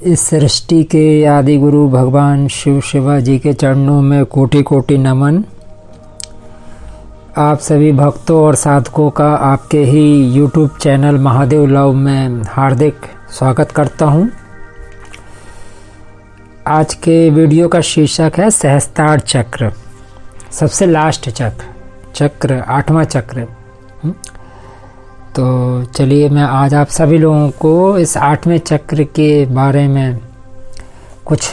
इस सृष्टि के आदि गुरु भगवान शिव शिवाजी के चरणों में कोटि कोटि नमन। आप सभी भक्तों और साधकों का आपके ही YouTube चैनल महादेव लव में हार्दिक स्वागत करता हूं। आज के वीडियो का शीर्षक है सहस्त्रार चक्र, सबसे लास्ट चक्र 8वां चक्र। तो चलिए मैं आज आप सभी लोगों को इस 8वें चक्र के बारे में कुछ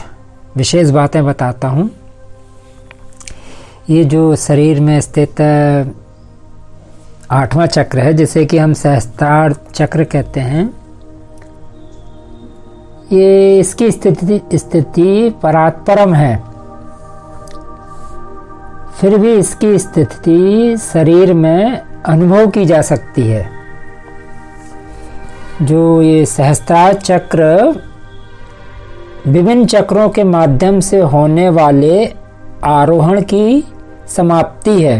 विशेष बातें बताता हूँ। ये जो शरीर में स्थित 8वां चक्र है, जिसे कि हम सहस्त्रार चक्र कहते हैं, ये इसकी स्थिति परात्परम है। फिर भी इसकी स्थिति शरीर में अनुभव की जा सकती है। जो ये सहस्त्रार चक्र विभिन्न चक्रों के माध्यम से होने वाले आरोहण की समाप्ति है।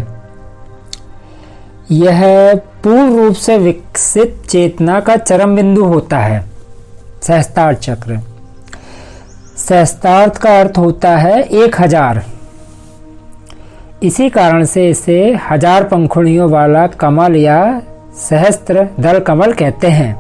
यह पूर्ण रूप से विकसित चेतना का चरम बिंदु होता है। सहस्त्रार चक्र, सहस्त्रार्थ का अर्थ होता है 1000। इसी कारण से इसे 1000 पंखुड़ियों वाला कमल या सहस्त्र दल कमल कहते हैं।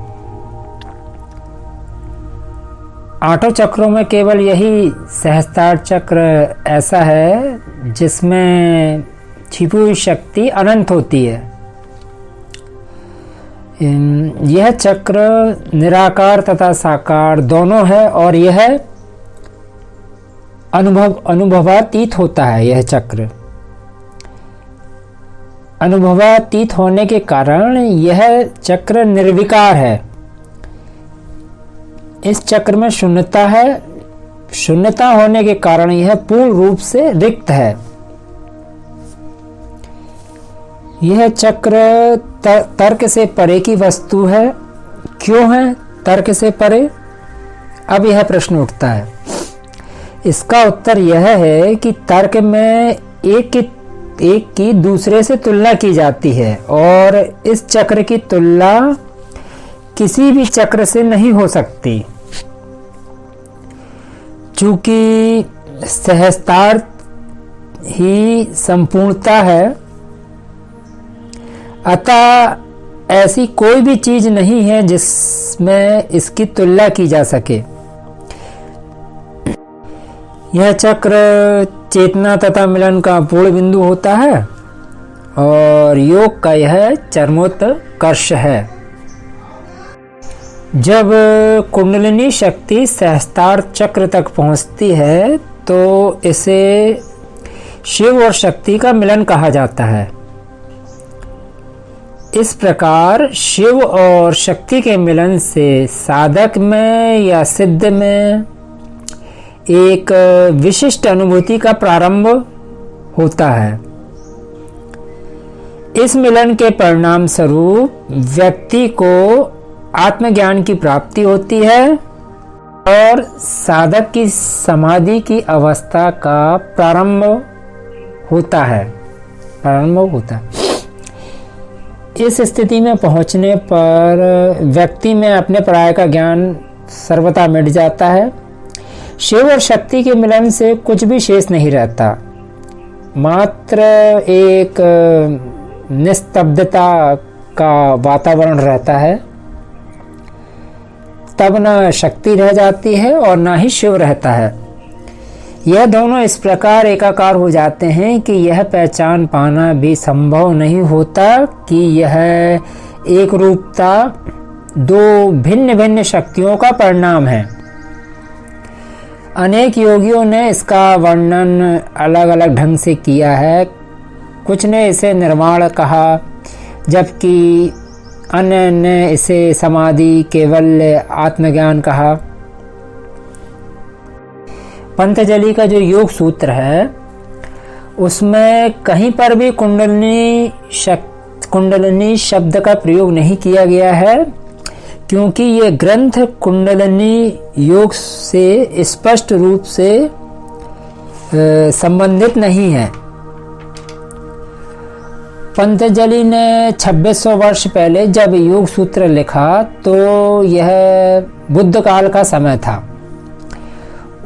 8 चक्रों में केवल यही सहस्त्रार चक्र ऐसा है जिसमें छिपी हुई शक्ति अनंत होती है। यह चक्र निराकार तथा साकार दोनों है और यह अनुभवातीत होता है। यह चक्र अनुभवातीत होने के कारण यह चक्र निर्विकार है। इस चक्र में शून्यता है। शून्यता होने के कारण यह पूर्ण रूप से रिक्त है। यह चक्र तर्क से परे की वस्तु है। क्यों है तर्क से परे? अब यह प्रश्न उठता है। इसका उत्तर यह है कि तर्क में एक की दूसरे से तुलना की जाती है और इस चक्र की तुलना किसी भी चक्र से नहीं हो सकती। चूंकि सहस्त्रार ही संपूर्णता है, अतः ऐसी कोई भी चीज नहीं है जिसमें इसकी तुलना की जा सके। यह चक्र चेतना तथा मिलन का पूर्ण बिंदु होता है और योग का यह चरमोत्कर्ष है। जब कुंडलिनी शक्ति सहस्त्रार चक्र तक पहुंचती है तो इसे शिव और शक्ति का मिलन कहा जाता है। इस प्रकार शिव और शक्ति के मिलन से साधक में या सिद्ध में एक विशिष्ट अनुभूति का प्रारंभ होता है। इस मिलन के परिणाम स्वरूप व्यक्ति को आत्मज्ञान की प्राप्ति होती है और साधक की समाधि की अवस्था का प्रारंभ होता है। इस स्थिति में पहुंचने पर व्यक्ति में अपने पराये का ज्ञान सर्वथा मिट जाता है। शिव और शक्ति के मिलन से कुछ भी शेष नहीं रहता, मात्र एक निस्तब्धता का वातावरण रहता है। तब न शक्ति रह जाती है और ना ही शिव रहता है। यह दोनों इस प्रकार एकाकार हो जाते हैं कि यह पहचान पाना भी संभव नहीं होता कि यह एक रूपता दो भिन्न भिन्न शक्तियों का परिणाम है। अनेक योगियों ने इसका वर्णन अलग अलग ढंग से किया है। कुछ ने इसे निर्वाण कहा, जबकि अन्य ने इसे समाधि केवल आत्मज्ञान कहा। पंतजलि का जो योग सूत्र है उसमें कहीं पर भी कुंडलिनी शब्द का प्रयोग नहीं किया गया है, क्योंकि ये ग्रंथ कुंडलिनी योग से स्पष्ट रूप से संबंधित नहीं है। पंतजलि ने 2600 वर्ष पहले जब योग सूत्र लिखा तो यह बुद्ध काल का समय था।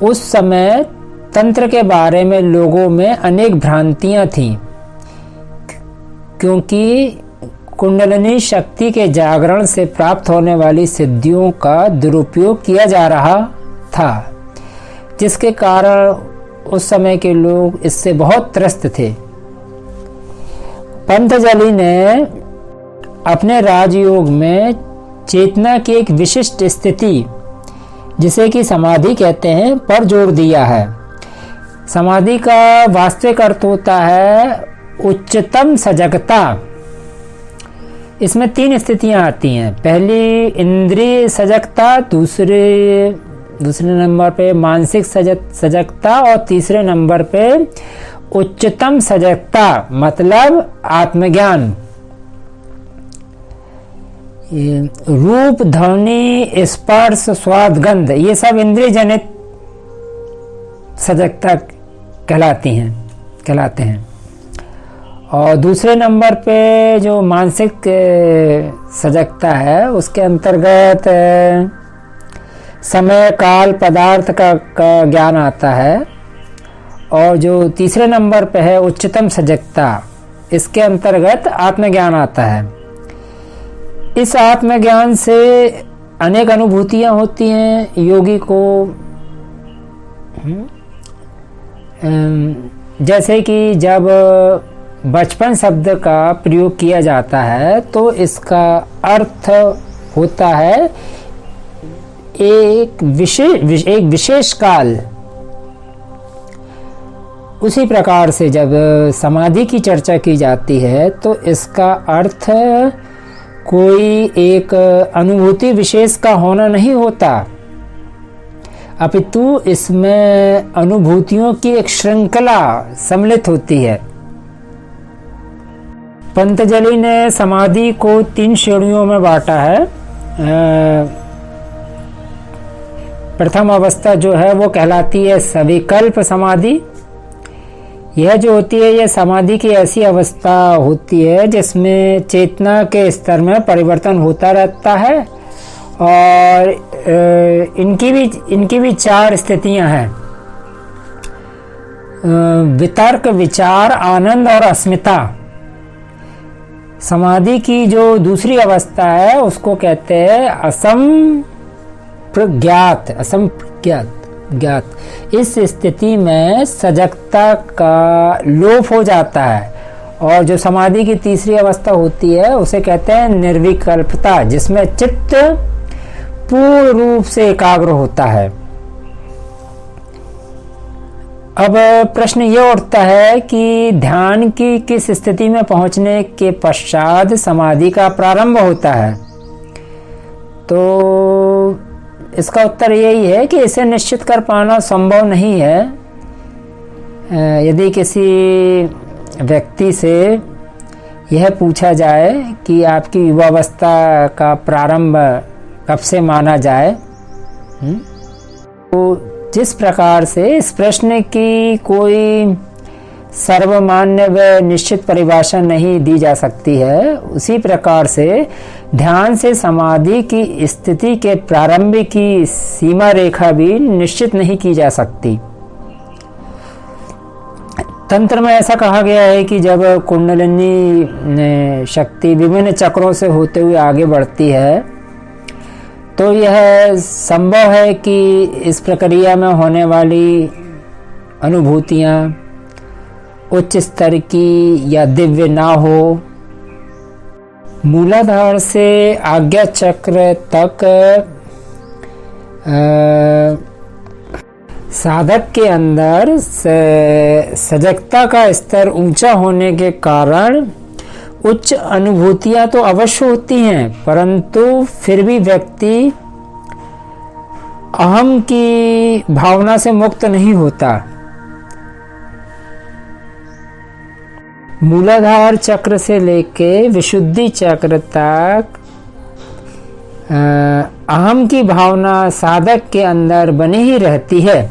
उस समय तंत्र के बारे में लोगों में अनेक भ्रांतियां थीं, क्योंकि कुंडलिनी शक्ति के जागरण से प्राप्त होने वाली सिद्धियों का दुरुपयोग किया जा रहा था, जिसके कारण उस समय के लोग इससे बहुत त्रस्त थे। पंतजलि ने अपने राजयोग में चेतना की एक विशिष्ट स्थिति, जिसे कि समाधि कहते हैं, पर जोर दिया है। समाधि का वास्तविक अर्थ होता है उच्चतम सजगता। इसमें 3 स्थितियां आती हैं। पहली इंद्रिय सजगता, दूसरे नंबर पे मानसिक सजगता और तीसरे नंबर पे उच्चतम सजगता, मतलब आत्मज्ञान। रूप, ध्वनि, स्पर्श, स्वाद, गंध, ये सब इंद्रिय जनित सजगता कहलाते हैं। और दूसरे नंबर पे जो मानसिक सजगता है, उसके अंतर्गत समय, काल, पदार्थ का ज्ञान आता है। और जो तीसरे नंबर पे है उच्चतम सजगता, इसके अंतर्गत आत्मज्ञान आता है। इस आत्मज्ञान से अनेक अनुभूतियां होती हैं योगी को, जैसे कि जब बचपन शब्द का प्रयोग किया जाता है तो इसका अर्थ होता है एक विशेष काल। उसी प्रकार से जब समाधि की चर्चा की जाती है तो इसका अर्थ कोई एक अनुभूति विशेष का होना नहीं होता, अपितु इसमें अनुभूतियों की एक श्रृंखला सम्मिलित होती है। पंतजलि ने समाधि को 3 श्रेणियों में बांटा है। प्रथम अवस्था जो है वो कहलाती है सविकल्प समाधि। यह जो होती है, यह समाधि की ऐसी अवस्था होती है जिसमें चेतना के स्तर में परिवर्तन होता रहता है। और इनकी भी 4 स्थितियां हैं: वितर्क, विचार, आनंद और अस्मिता। समाधि की जो दूसरी अवस्था है उसको कहते हैं असंप्रज्ञात। इस स्थिति में सजगता का लोप हो जाता है। और जो समाधि की तीसरी अवस्था होती है उसे कहते हैं निर्विकल्पता, जिसमें चित्त पूर्ण रूप से एकाग्र होता है। अब प्रश्न ये उठता है कि ध्यान की किस स्थिति में पहुंचने के पश्चात समाधि का प्रारंभ होता है। तो इसका उत्तर यही है कि इसे निश्चित कर पाना संभव नहीं है। यदि किसी व्यक्ति से यह पूछा जाए कि आपकी युवावस्था का प्रारंभ कब से माना जाए, तो जिस प्रकार से इस प्रश्न की कोई सर्वमान्य व निश्चित परिभाषा नहीं दी जा सकती है, उसी प्रकार से ध्यान से समाधि की स्थिति के प्रारंभ की सीमा रेखा भी निश्चित नहीं की जा सकती। तंत्र में ऐसा कहा गया है कि जब कुंडलिनी शक्ति विभिन्न चक्रों से होते हुए आगे बढ़ती है तो यह संभव है कि इस प्रक्रिया में होने वाली अनुभूतियां उच्च स्तर की या दिव्य ना हो। मूलाधार से आज्ञा चक्र तक साधक के अंदर सजगता का स्तर ऊंचा होने के कारण उच्च अनुभूतियां तो अवश्य होती हैं, परंतु फिर भी व्यक्ति अहम की भावना से मुक्त नहीं होता। मूलाधार चक्र से लेके विशुद्धि चक्र तक अहम की भावना साधक के अंदर बनी ही रहती है।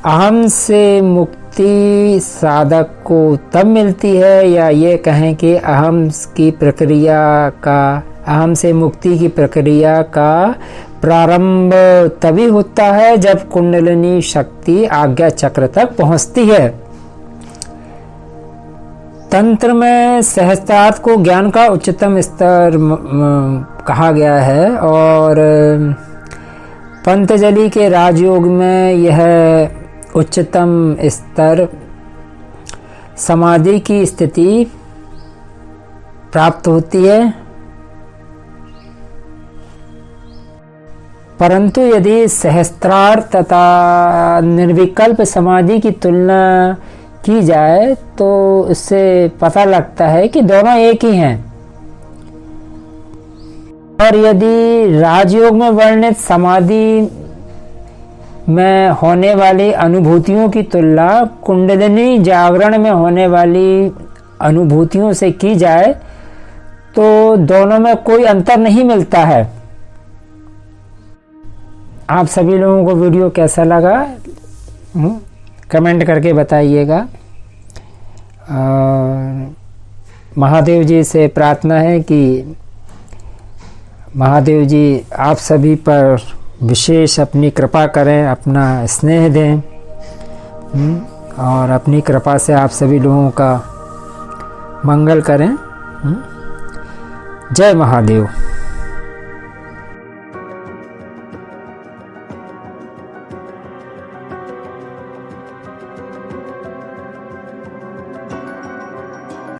अहम से मुक्ति साधक को तब मिलती है, या ये कहें कि अहम से मुक्ति की प्रक्रिया का प्रारंभ तभी होता है जब कुंडलिनी शक्ति आज्ञा चक्र तक पहुंचती है। तंत्र में सहस्त्रार्थ को ज्ञान का उच्चतम स्तर कहा गया है और पंतजलि के राजयोग में यह उच्चतम स्तर समाधि की स्थिति प्राप्त होती है। परंतु यदि सहस्त्रार्थ तथा निर्विकल्प समाधि की तुलना की जाए तो इससे पता लगता है कि दोनों एक ही हैं। और यदि राजयोग में वर्णित समाधि में होने वाली अनुभूतियों की तुलना कुंडलिनी जागरण में होने वाली अनुभूतियों से की जाए तो दोनों में कोई अंतर नहीं मिलता है। आप सभी लोगों को वीडियो कैसा लगा कमेंट करके बताइएगा। महादेव जी से प्रार्थना है कि महादेव जी आप सभी पर विशेष अपनी कृपा करें, अपना स्नेह दें और अपनी कृपा से आप सभी लोगों का मंगल करें। जय महादेव।